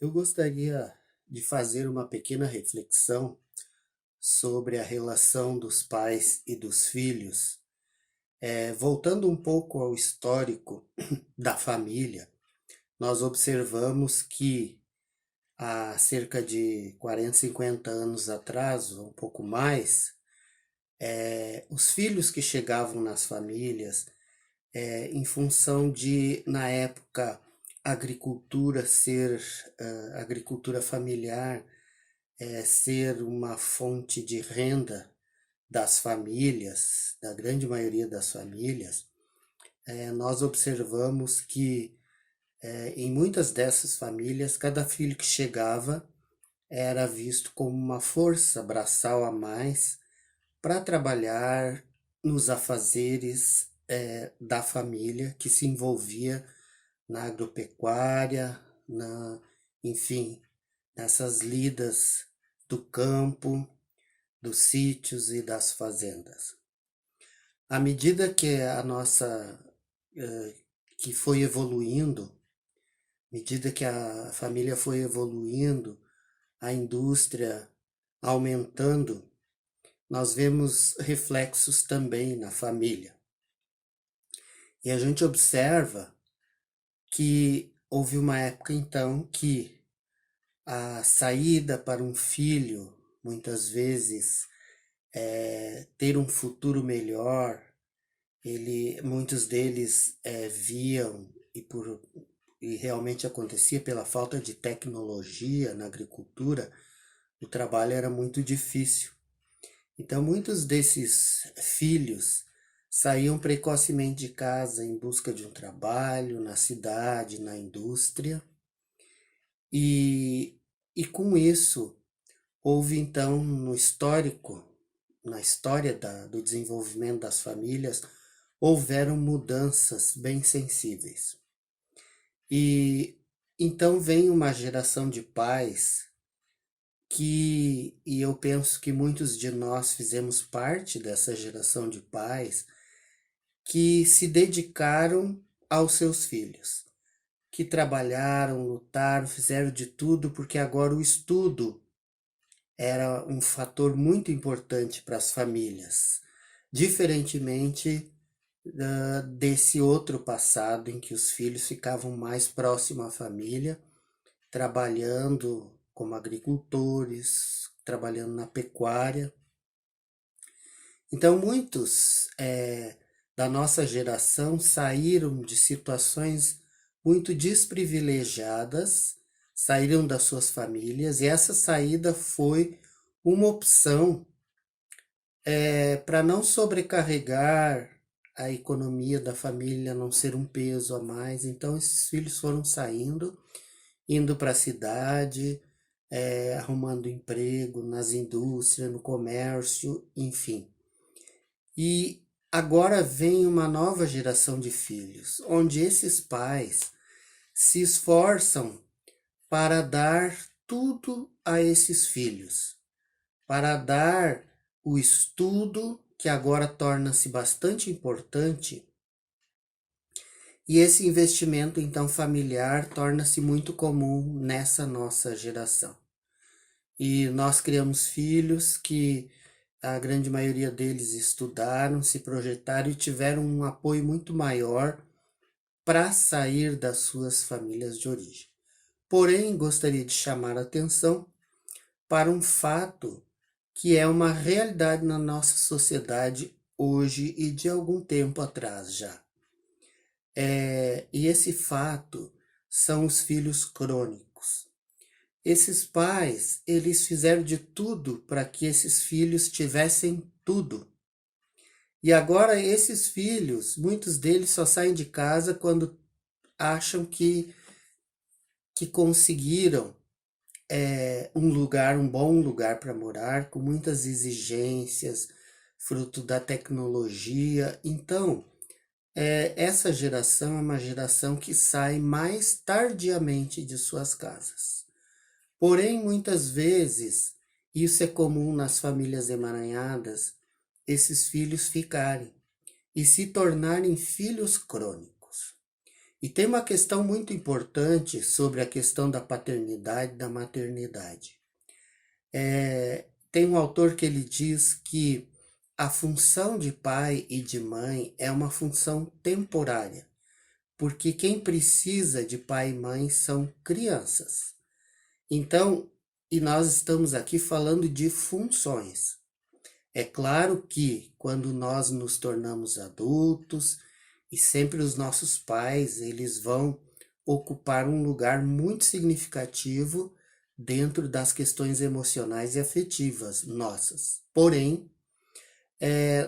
Eu gostaria de fazer uma pequena reflexão sobre a relação dos pais e dos filhos, voltando um pouco ao histórico da família. Nós observamos que há cerca de 40, 50 anos atrás, ou um pouco mais, os filhos que chegavam nas famílias, em função de, na época, agricultura ser agricultura familiar, ser uma fonte de renda das famílias, da grande maioria das famílias, nós observamos que em muitas dessas famílias, cada filho que chegava era visto como uma força braçal a mais para trabalhar nos afazeres da família que se envolvia na agropecuária, enfim, nessas lidas do campo, dos sítios e das fazendas. À medida que a nossa, que foi evoluindo, à medida que a família foi evoluindo, a indústria aumentando, nós vemos reflexos também na família. E a gente observa que houve uma época então que a saída para um filho, muitas vezes, ter um futuro melhor, muitos deles viam, e realmente acontecia pela falta de tecnologia na agricultura, o trabalho era muito difícil. Então, muitos desses filhos saíam precocemente de casa em busca de um trabalho na cidade, na indústria, e, e com isso houve então no histórico, na história do desenvolvimento das famílias, houveram mudanças bem sensíveis. E então vem uma geração de pais e eu penso que muitos de nós fizemos parte dessa geração de pais que se dedicaram aos seus filhos, que trabalharam, lutaram, fizeram de tudo, porque agora o estudo era um fator muito importante para as famílias, diferentemente desse outro passado em que os filhos ficavam mais próximos à família, trabalhando como agricultores, trabalhando na pecuária. Então, muitos da nossa geração saíram de situações muito desprivilegiadas, saíram das suas famílias, e essa saída foi uma opção para não sobrecarregar a economia da família, não ser um peso a mais. Então, esses filhos foram saindo, indo para a cidade, arrumando emprego nas indústrias, no comércio, enfim. E agora vem uma nova geração de filhos, onde esses pais se esforçam para dar tudo a esses filhos, para dar o estudo, que agora torna-se bastante importante, e esse investimento então familiar torna-se muito comum nessa nossa geração. E nós criamos filhos que a grande maioria deles estudaram, se projetaram e tiveram um apoio muito maior para sair das suas famílias de origem. Porém, gostaria de chamar a atenção para um fato que é uma realidade na nossa sociedade hoje e de algum tempo atrás já. E esse fato são os filhos crônicos. Esses pais, eles fizeram de tudo para que esses filhos tivessem tudo. E agora esses filhos, muitos deles só saem de casa quando acham que conseguiram um bom lugar para morar, com muitas exigências, fruto da tecnologia. Então, essa geração é uma geração que sai mais tardiamente de suas casas. Porém, muitas vezes, isso é comum nas famílias emaranhadas, esses filhos ficarem e se tornarem filhos crônicos. E tem uma questão muito importante sobre a questão da paternidade e da maternidade. Tem um autor que ele diz que a função de pai e de mãe é uma função temporária, porque quem precisa de pai e mãe são crianças. Então, e nós estamos aqui falando de funções. É claro que quando nós nos tornamos adultos, e sempre os nossos pais, eles vão ocupar um lugar muito significativo dentro das questões emocionais e afetivas nossas. Porém,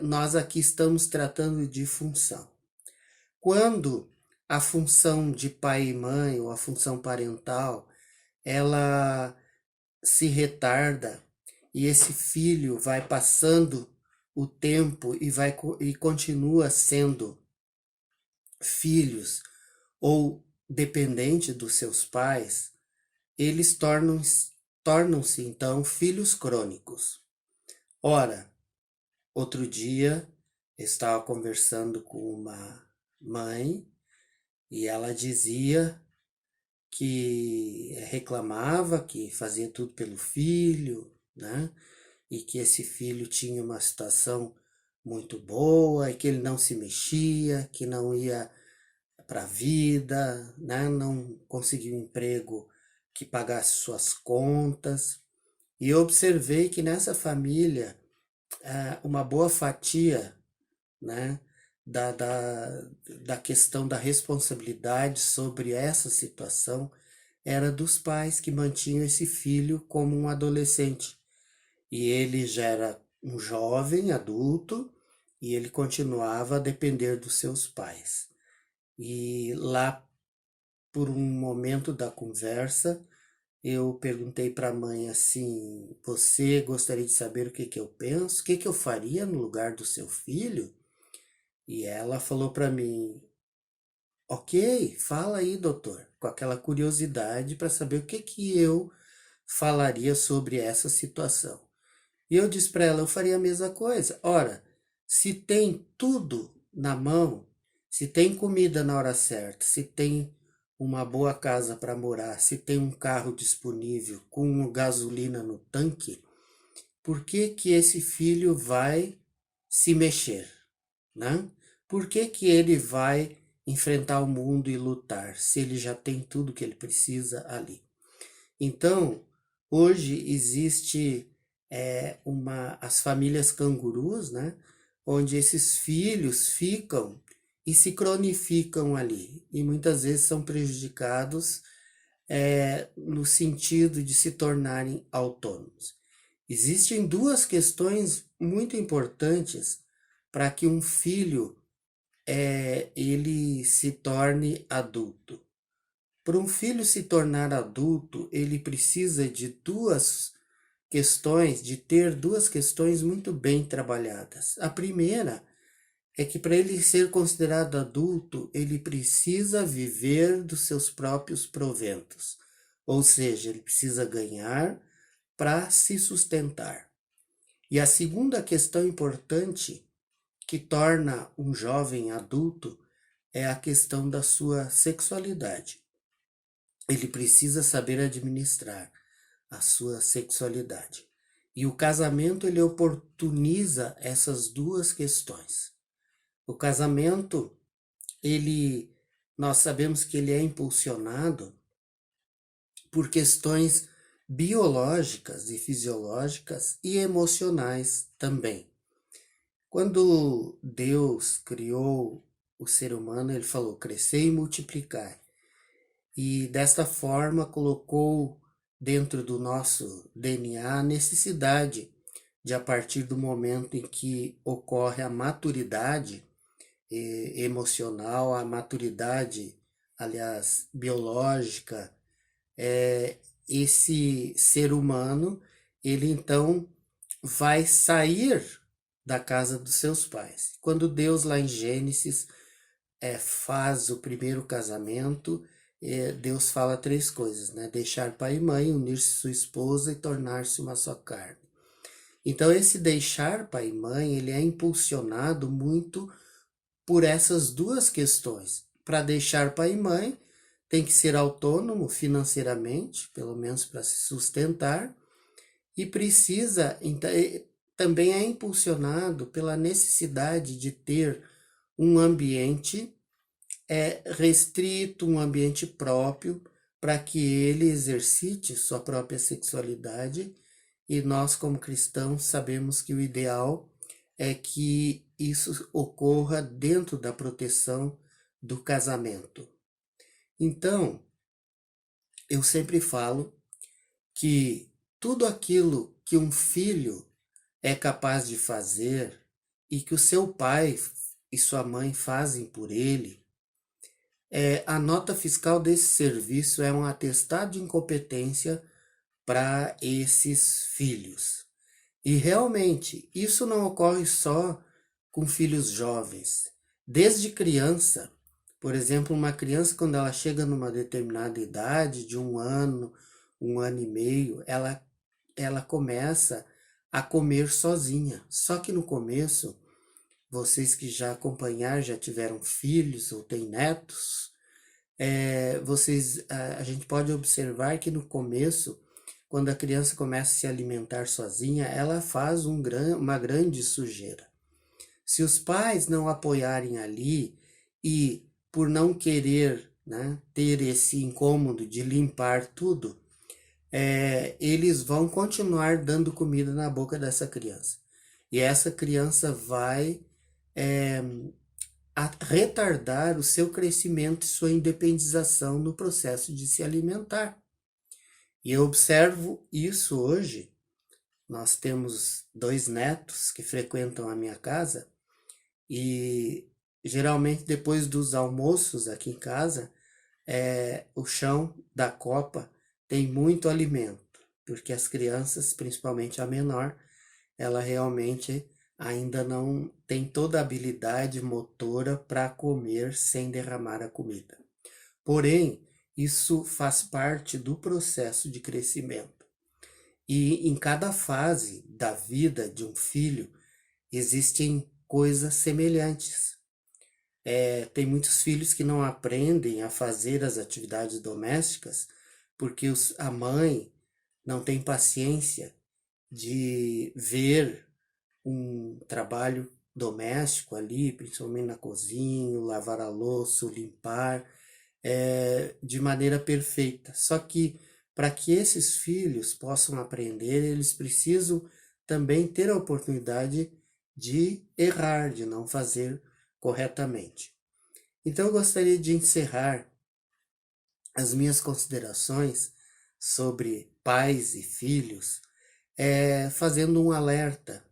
nós aqui estamos tratando de função. Quando a função de pai e mãe, ou a função parental, ela se retarda e esse filho vai passando o tempo e continua sendo filhos ou dependente dos seus pais, eles tornam-se então filhos crônicos. Ora, outro dia estava conversando com uma mãe e ela dizia que reclamava que fazia tudo pelo filho, né? E que esse filho tinha uma situação muito boa e que ele não se mexia, que não ia para a vida, né? Não conseguia um emprego que pagasse suas contas. E eu observei que nessa família, uma boa fatia, né, da, da, da questão da responsabilidade sobre essa situação era dos pais que mantinham esse filho como um adolescente. E ele já era um jovem adulto e ele continuava a depender dos seus pais. E lá, por um momento da conversa, eu perguntei para a mãe assim: você gostaria de saber o que que eu penso? O que que eu faria no lugar do seu filho? E ela falou para mim: ok, fala aí, doutor, com aquela curiosidade para saber o que que eu falaria sobre essa situação. E eu disse para ela: eu faria a mesma coisa. Ora, se tem tudo na mão, se tem comida na hora certa, se tem uma boa casa para morar, se tem um carro disponível com gasolina no tanque, por que que esse filho vai se mexer, né? Por que que ele vai enfrentar o mundo e lutar se ele já tem tudo que ele precisa ali? Então, hoje existe as famílias cangurus, né? Onde esses filhos ficam e se cronificam ali e muitas vezes são prejudicados no sentido de se tornarem autônomos. Existem duas questões muito importantes para que um filho ele se torne adulto. Para um filho se tornar adulto, ele precisa de ter duas questões muito bem trabalhadas. A primeira é que para ele ser considerado adulto, ele precisa viver dos seus próprios proventos. Ou seja, ele precisa ganhar para se sustentar. E a segunda questão importante que torna um jovem adulto é a questão da sua sexualidade. Ele precisa saber administrar a sua sexualidade. E o casamento ele oportuniza essas duas questões. O casamento, nós sabemos que ele é impulsionado por questões biológicas e fisiológicas e emocionais também. Quando Deus criou o ser humano, ele falou: crescer e multiplicar. E desta forma colocou dentro do nosso DNA a necessidade de, a partir do momento em que ocorre a maturidade emocional, a maturidade, aliás, biológica, esse ser humano, ele então vai sair da casa dos seus pais. Quando Deus, lá em Gênesis, faz o primeiro casamento, Deus fala três coisas, né? Deixar pai e mãe, unir-se sua esposa e tornar-se uma só carne. Então, esse deixar pai e mãe, ele é impulsionado muito por essas duas questões. para deixar pai e mãe, tem que ser autônomo financeiramente, pelo menos para se sustentar, e precisa, também é impulsionado pela necessidade de ter um ambiente restrito, um ambiente próprio, para que ele exercite sua própria sexualidade. E nós, como cristãos, sabemos que o ideal é que isso ocorra dentro da proteção do casamento. Então, eu sempre falo que tudo aquilo que um filho é capaz de fazer e que o seu pai e sua mãe fazem por ele, a nota fiscal desse serviço é um atestado de incompetência para esses filhos. E realmente, isso não ocorre só com filhos jovens. Desde criança, por exemplo, uma criança, quando ela chega numa determinada idade, de 1 ano e meio, ela começa a comer sozinha. Só que no começo, vocês que já acompanharam, já tiveram filhos ou têm netos, a gente pode observar que no começo, quando a criança começa a se alimentar sozinha, ela faz uma grande sujeira. Se os pais não apoiarem ali e por não querer, né, ter esse incômodo de limpar tudo, eles vão continuar dando comida na boca dessa criança. E essa criança vai retardar o seu crescimento e sua independização no processo de se alimentar. E eu observo isso hoje. Nós temos 2 netos que frequentam a minha casa e geralmente depois dos almoços aqui em casa, o chão da copa tem muito alimento, porque as crianças, principalmente a menor, ela realmente ainda não tem toda a habilidade motora para comer sem derramar a comida. Porém, isso faz parte do processo de crescimento. E em cada fase da vida de um filho existem coisas semelhantes. Tem muitos filhos que não aprendem a fazer as atividades domésticas porque a mãe não tem paciência de ver um trabalho doméstico ali, principalmente na cozinha, lavar a louça, limpar, de maneira perfeita. Só que para que esses filhos possam aprender, eles precisam também ter a oportunidade de errar, de não fazer corretamente. Então eu gostaria de encerrar as minhas considerações sobre pais e filhos, fazendo um alerta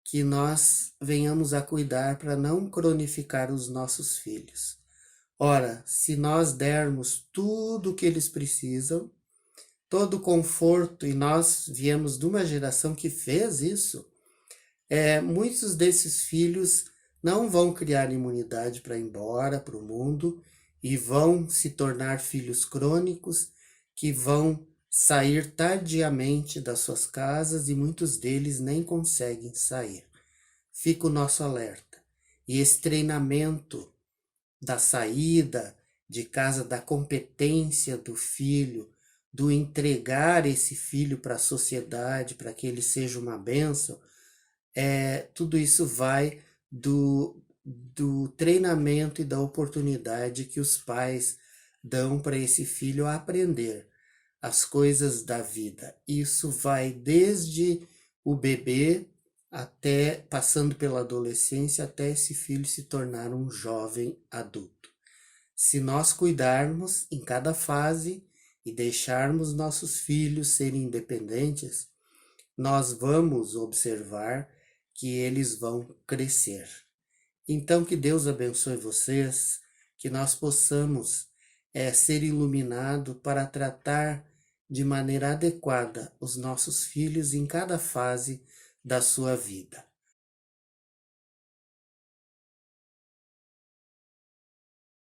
que nós venhamos a cuidar para não cronificar os nossos filhos. Ora, se nós dermos tudo o que eles precisam, todo o conforto, e nós viemos de uma geração que fez isso, muitos desses filhos não vão criar imunidade para ir embora para o mundo e vão se tornar filhos crônicos que vão sair tardiamente das suas casas e muitos deles nem conseguem sair. Fica o nosso alerta. E esse treinamento da saída de casa, da competência do filho, do entregar esse filho para a sociedade, para que ele seja uma bênção, tudo isso vai do treinamento e da oportunidade que os pais dão para esse filho aprender as coisas da vida. Isso vai desde o bebê até passando pela adolescência, até esse filho se tornar um jovem adulto. Se nós cuidarmos em cada fase e deixarmos nossos filhos serem independentes, nós vamos observar que eles vão crescer. Então, que Deus abençoe vocês, que nós possamos ser iluminados para tratar de maneira adequada os nossos filhos em cada fase da sua vida.